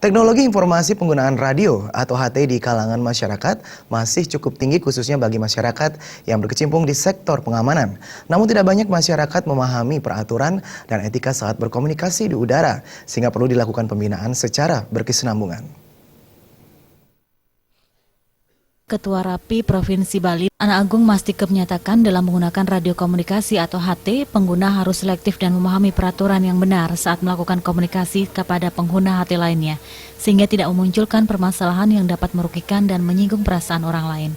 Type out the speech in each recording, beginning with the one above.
Teknologi informasi penggunaan radio atau HT di kalangan masyarakat masih cukup tinggi khususnya bagi masyarakat yang berkecimpung di sektor pengamanan. Namun tidak banyak masyarakat memahami peraturan dan etika saat berkomunikasi di udara, sehingga perlu dilakukan pembinaan secara berkesinambungan. Ketua Rapi Provinsi Bali, Ana Agung Mastike menyatakan dalam menggunakan radio komunikasi atau HT, pengguna harus selektif dan memahami peraturan yang benar saat melakukan komunikasi kepada pengguna HT lainnya, sehingga tidak memunculkan permasalahan yang dapat merugikan dan menyinggung perasaan orang lain.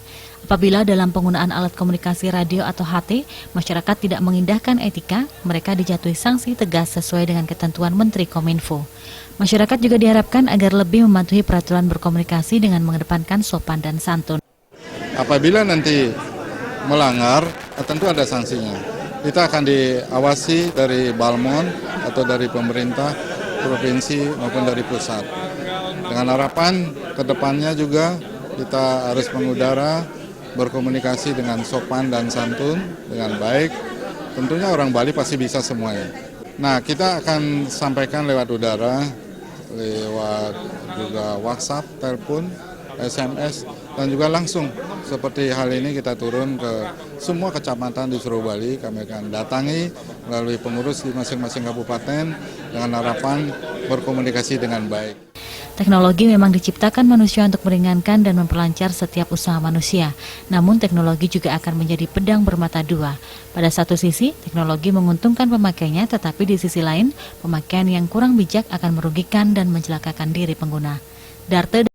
Apabila dalam penggunaan alat komunikasi radio atau HT, masyarakat tidak mengindahkan etika, mereka dijatuhi sanksi tegas sesuai dengan ketentuan Menteri Kominfo. Masyarakat juga diharapkan agar lebih mematuhi peraturan berkomunikasi dengan mengedepankan sopan dan santun. Apabila nanti melanggar, tentu ada sanksinya. Kita akan diawasi dari Balmon atau dari pemerintah provinsi maupun dari pusat. Dengan harapan ke depannya juga kita harus mengudara, berkomunikasi dengan sopan dan santun, dengan baik. Tentunya orang Bali pasti bisa semuanya. Nah, kita akan sampaikan lewat udara, lewat juga WhatsApp, telepon, SMS, dan juga langsung. Seperti hal ini kita turun ke semua kecamatan di seluruh Bali, kami akan datangi melalui pengurus di masing-masing kabupaten dengan harapan berkomunikasi dengan baik. Teknologi memang diciptakan manusia untuk meringankan dan memperlancar setiap usaha manusia. Namun teknologi juga akan menjadi pedang bermata dua. Pada satu sisi, teknologi menguntungkan pemakainya, tetapi di sisi lain, pemakaian yang kurang bijak akan merugikan dan mencelakakan diri pengguna. Darte